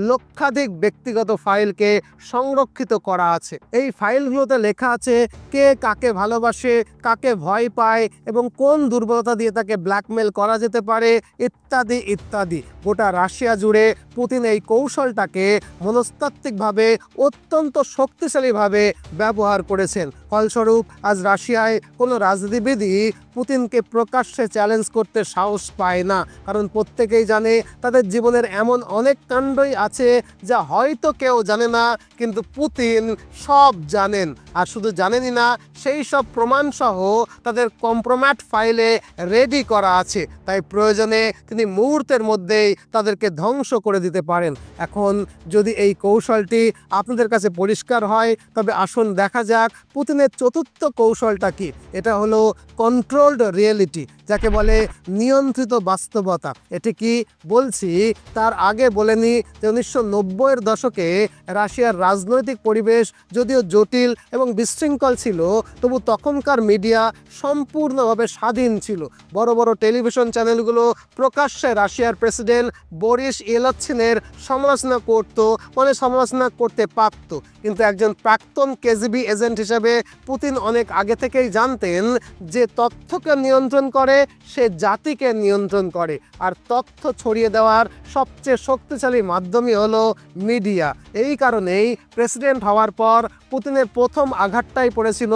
লক্ষাধিক ব্যক্তিগত ফাইলকে সংরক্ষিত করা আছে। এই ফাইলগুলোতে লেখা আছে কে কাকে ভালোবাসে, কাকে ভয় পায় এবং কোন দুর্বলতা দিয়ে তাকে ব্ল্যাকমেল করা যেতে পারে, ইত্যাদি ইত্যাদি। গোটা রাশিয়া জুড়ে পুতিন এই কৌশলটাকে মনস্তাত্ত্বিকভাবে অত্যন্ত শক্তিশালীভাবে ব্যবহার করেছেন। ফলস্বরূপ আজ রাশিয়ায় কোনো রাজনীতিবিদই পুতিনকে প্রকাশ্যে চ্যালেঞ্জ করতে সাহস পায় না, কারণ প্রত্যেকেই জানে তাদের জীবনের এমন অনেক কাণ্ডই আছে যা হয়তো কেউ জানে না, কিন্তু পুতিন সব জানেন। আর শুধু জানেনই না, সেই সব প্রমাণসহ তাদের কম্প্রোমাইট ফাইলে রেডি করা আছে। তাই প্রয়োজনে তিনি মুহূর্তের মধ্যেই তাদেরকে ধ্বংস করে দিতে পারেন। এখন যদি এই কৌশলটি আপনাদের কাছে পরিষ্কার হয়, তবে আসুন দেখা যাক পুতিনের চতুর্থ কৌশলটা কি। এটা হলো কন্ট্রোলড রিয়েলিটি, যাকে বলে নিয়ন্ত্রিত বাস্তবতা। এটি কি বলছি তার আগে বলে নিই যে 1990-এর দশকে রাশিয়ার রাজনৈতিক পরিবেশ যদিও জটিল এবং বিশৃঙ্খল ছিল, তবু তখনকার মিডিয়া সম্পূর্ণভাবে স্বাধীন ছিল। বড় বড় টেলিভিশন চ্যানেলগুলো প্রকাশ্যে রাশিয়ার প্রেসিডেন্ট বরিস ইয়েলৎসিনের সমালোচনা করত, মানে সমালোচনা করতে পারত। কিন্তু একজন প্রাক্তন কেজিবি এজেন্ট হিসেবে পুতিন অনেক আগে থেকেই জানতেন যে তথ্যকে নিয়ন্ত্রণ করে সে জাতিকে নিয়ন্ত্রণ করে, আর তথ্য ছড়িয়ে দেওয়ার সবচেয়ে শক্তিশালী মাধ্যমই হলো মিডিয়া। এই কারণেই প্রেসিডেন্ট হওয়ার পর পুতিনের প্রথম আঘাতটাই পড়েছিল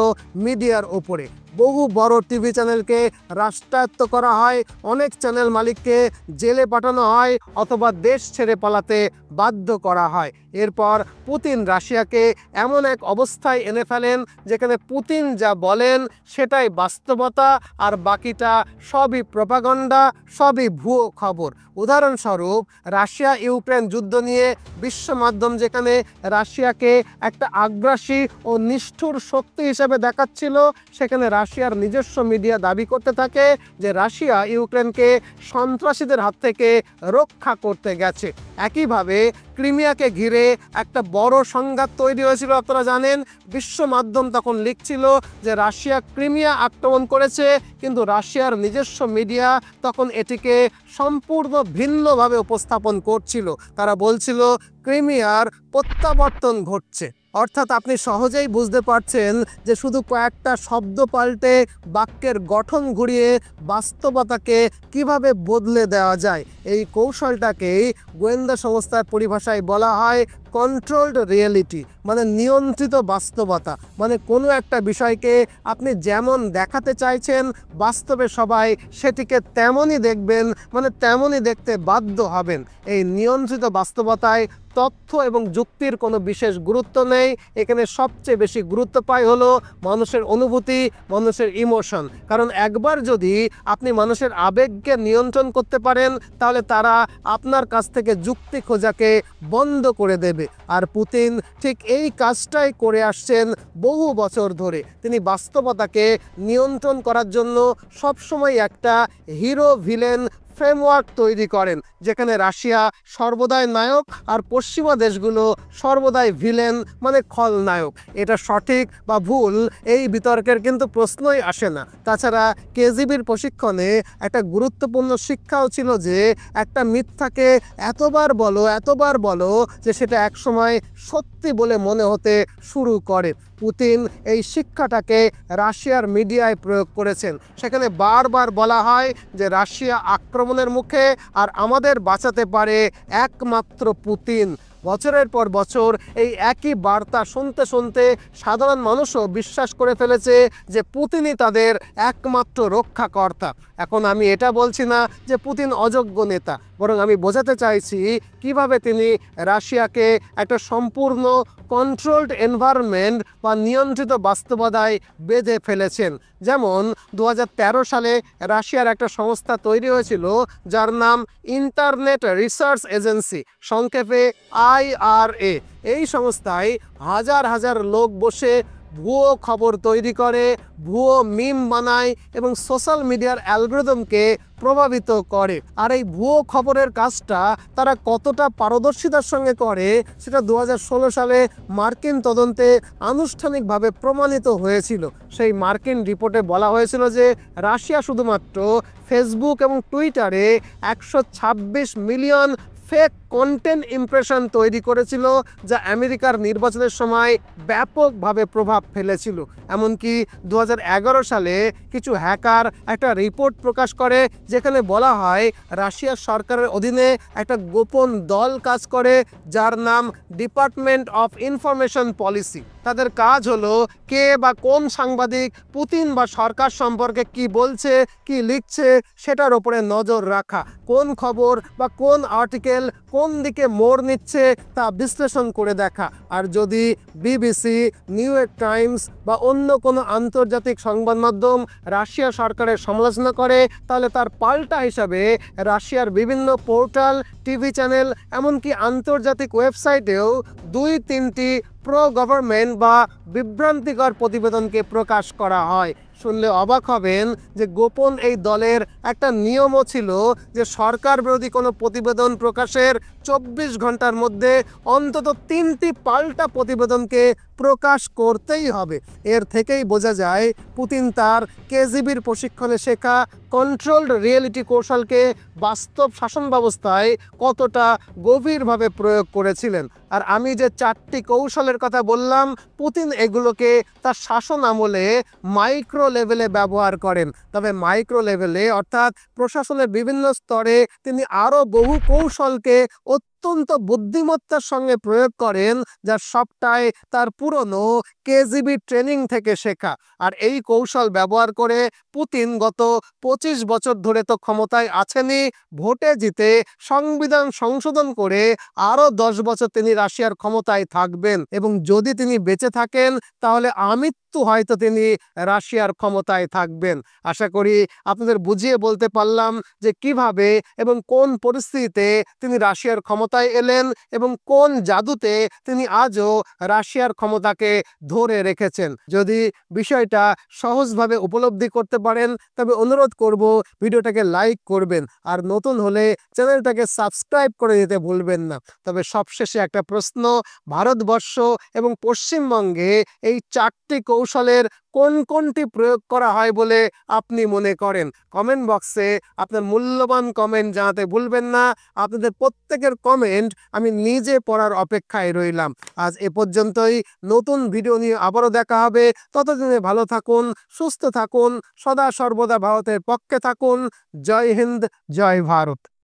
মিডিয়ার ওপরে। বহু বড় টিভি চ্যানেলকে রাষ্ট্রায়ত্ত করা হয়, অনেক চ্যানেল মালিককে জেলে পাঠানো হয় অথবা দেশ ছেড়ে পালাতে বাধ্য করা হয়। এরপর পুতিন রাশিয়াকে এমন এক অবস্থায় এনে ফেলেন যেখানে পুতিন যা বলেন সেটাই বাস্তবতা, আর বাকিটা সবই প্রপাগান্ডা, সবই ভুয়ো খবর। উদাহরণস্বরূপ, রাশিয়া ইউক্রেন যুদ্ধ নিয়ে বিশ্ব মাধ্যম যেখানে রাশিয়াকে একটা আগ্রাসী ও নিষ্ঠুর শক্তি হিসেবে দেখাচ্ছিল, সেখানে রাশিয়ার নিজস্ব মিডিয়া দাবি করতে থাকে যে রাশিয়া ইউক্রেনকে সন্ত্রাসীদের হাত থেকে রক্ষা করতে গেছে। একইভাবে ক্রিমিয়াকে ঘিরে একটা বড় সংঘাত তৈরি হয়েছিল, আপনারা জানেন। বিশ্ব মাধ্যম তখন লিখছিল যে রাশিয়া ক্রিমিয়া আক্রমণ করেছে, কিন্তু রাশিয়ার নিজস্ব মিডিয়া তখন এটিকে সম্পূর্ণ ভিন্নভাবে উপস্থাপন করছিল। তারা বলছিল ক্রিমিয়ার প্রত্যাবর্তন ঘটছে। অর্থাৎ আপনি সহজেই বুঝতে পারছেন যে শুধু কয়েকটা শব্দ পাল্টে বাক্যের গঠন ঘুরিয়ে বাস্তবতাকে কিভাবে বদলে দেওয়া যায়। এই কৌশলটাকেই গোয়েন্দা সংস্থার পরিভাষায় বলা হয় কন্ট্রোলড রিয়েলিটি, মানে নিয়ন্ত্রিত বাস্তবতা। মানে কোনো একটা বিষয়কে আপনি যেমন দেখাতে চাইছেন বাস্তবে সবাই সেটিকে তেমনই দেখবেন, মানে তেমনই দেখতে বাধ্য হবেন। এই নিয়ন্ত্রিত বাস্তবতায় তথ্য এবং যুক্তির কোনো বিশেষ গুরুত্ব নেই। এখানে সবচেয়ে বেশি গুরুত্ব পায় হলো মানুষের অনুভূতি, মানুষের ইমোশন। কারণ একবার যদি আপনি মানুষের আবেগকে নিয়ন্ত্রণ করতে পারেন তাহলে তারা আপনার কাছ থেকে যুক্তি খোঁজাকে বন্ধ করে দেবে। আর পুতিন ঠিক এই কাজটাই করে আসছেন বহু বছর ধরে। তিনি বাস্তবতাকে নিয়ন্ত্রণ করার জন্য সবসময় একটা হিরো ভিলেন ফ্রেমওয়ার্ক তৈরি করেন, যেখানে রাশিয়া সর্বদাই নায়ক আর পশ্চিমা দেশগুলো সর্বদাই ভিলেন, মানে খলনায়ক। এটা সঠিক বা ভুল এই বিতর্কের কিন্তু প্রশ্নই আসে না। তাছাড়া কেজিবির প্রশিক্ষণে একটা গুরুত্বপূর্ণ শিক্ষাও ছিল যে একটা মিথ্যাকে এতবার বলো যে সেটা একসময় সত্যি বলে মনে হতে শুরু করে। পুতিন এই শিক্ষাটাকে রাশিয়ার মিডিয়ায় প্রয়োগ করেছেন। সেখানে বারবার বলা হয় যে রাশিয়া আক্রমণের মুখে আর আমাদের বাঁচাতে পারে একমাত্র পুতিন। বছরের পর বছর এই একই বার্তা শুনতে শুনতে সাধারণ মানুষও বিশ্বাস করে ফেলেছে যে পুতিনই তাদের একমাত্র রক্ষাকর্তা। এখন আমি এটা বলছি না যে পুতিন অযোগ্য নেতা, বরং আমি বোঝাতে চাইছি কিভাবে তিনি রাশিয়াকে একটা সম্পূর্ণ কন্ট্রোলড এনভায়রনমেন্ট বা নিয়ন্ত্রিত বাস্তবতায় বেঁধে ফেলেছেন। যেমন 2013 সালে রাশিয়ার একটা সংস্থা তৈরি হয়েছিল যার নাম ইন্টারনেট রিসার্চ এজেন্সি, সংক্ষেপে IRA। এই সংস্থায় হাজার হাজার লোক বসে ভুয়ো খবর তৈরি করে, ভুয়ো মিম বানায় এবং সোশ্যাল মিডিয়ার অ্যালগরিদমকে প্রভাবিত করে। আর এই ভুয়ো খবরের কাজটা তারা কতটা পারদর্শিতার সঙ্গে করে সেটা 2016 সালে মার্কিন তদন্তে আনুষ্ঠানিকভাবে প্রমাণিত হয়েছিল। সেই মার্কিন রিপোর্টে বলা হয়েছিল যে রাশিয়া শুধুমাত্র ফেসবুক এবং টুইটারে 126 মিলিয়ন ফেক কন্টেন্ট ইমপ্রেশন তৈরি করেছিল, যা আমেরিকার নির্বাচনের সময় ব্যাপকভাবে প্রভাব ফেলেছিল। এমনকি 2011 সালে কিছু হ্যাকার একটা রিপোর্ট প্রকাশ করে যেখানে বলা হয় রাশিয়ার সরকারের অধীনে একটা গোপন দল কাজ করে যার নাম ডিপার্টমেন্ট অফ ইনফরমেশন পলিসি। তাদের কাজ হলো কে বা কোন সাংবাদিক পুতিন বা সরকার সম্পর্কে কি বলছে, কি লিখছে সেটার উপরে নজর রাখা, কোন খবর বা কোন আর্টিকেল কোন দিকে মোড় নিচ্ছে তা বিশ্লেষণ করে দেখা। আর যদি বিবিসি, নিউ ইয়র্ক টাইমস বা অন্য কোনো আন্তর্জাতিক সংবাদ মাধ্যম রাশিয়া সরকারের সমালোচনা করে তাহলে তার পাল্টা হিসাবে রাশিয়ার বিভিন্ন পোর্টাল, টিভি চ্যানেল এমনকি আন্তর্জাতিক ওয়েবসাইটেও 2-3টি প্রো গভর্নমেন্ট বা বিভ্রান্তিকর প্রতিবেদনকে প্রকাশ করা হয়। শুনলে অবাক হবেন যে গোপন এই দলের একটা নিয়মও ছিল যে সরকার বিরোধী কোনো প্রতিবেদন প্রকাশের 24 ঘন্টার মধ্যে অন্তত 3টি পাল্টা প্রতিবেদনকে প্রকাশ করতেই হবে। এর থেকেই বোঝা যায় পুতিন তার কেজিবির প্রশিক্ষণে শেখা কন্ট্রোলড রিয়েলিটি কৌশলকে বাস্তব শাসন ব্যবস্থায় কতটা গভীরভাবে প্রয়োগ করেছিলেন। আর আমি যে 4টি কৌশলের কথা বললাম, পুতিন এগুলোকে তার শাসন আমলে মাইক্রো লেভেলে ব্যবহার করেন। তবে মাইক্রো লেভেলে অর্থাৎ প্রশাসনের বিভিন্ন স্তরে তিনি আরও বহু কৌশলকে অত্যন্ত বুদ্ধিমত্তার সঙ্গে প্রয়োগ করেন, যার সবটাই তার পুরনো কেজিবি ট্রেনিং থেকে শেখা। আর এই কৌশল ব্যবহার করে পুতিন গত 25 বছর ধরে তো ক্ষমতায় আছেনই, ভোটে জিতে সংবিধান সংশোধন করে আরও 10 বছর তিনি রাশিয়ার ক্ষমতায় থাকবেন। এবং যদি তিনি বেঁচে থাকেন তাহলে আমৃত্যু হয়তো তিনি রাশিয়ার ক্ষমতায় থাকবেন। আশা করি আপনাদের বুঝিয়ে বলতে পারলাম যে কিভাবে এবং কোন পরিস্থিতিতে তিনি রাশিয়ার ক্ষমতায় এলেন এবং কোন জাদুতে তিনি আজও রাশিয়ার ক্ষমতাকে ধরে রেখেছেন। যদি বিষয়টা সহজভাবে উপলব্ধি করতে পারেন তবে অনুরোধ করব ভিডিওটাকে লাইক করবেন, আর নতুন হলে চ্যানেলটাকে সাবস্ক্রাইব করে দিতে ভুলবেন না। তবে সবশেষে একটা প্রশ্ন, ভারতবর্ষ এবং পশ্চিমবঙ্গে এই 4টি কৌশল কৌশলের কোনটি প্রয়োগ করা হয় বলে আপনি মনে করেন? কমেন্ট বক্সে আপনার মূল্যবান কমেন্ট জানাতে ভুলবেন না। আপনাদের প্রত্যেকের কমেন্ট আমি নিজে পড়ার অপেক্ষায় রইলাম। আজ এ পর্যন্তই। নতুন ভিডিও নিয়ে আবারও দেখা হবে। ততদিনে ভালো থাকুন, সুস্থ থাকুন, সদা সর্বদা ভারতের পক্ষে থাকুন। জয় হিন্দ, জয় ভারত।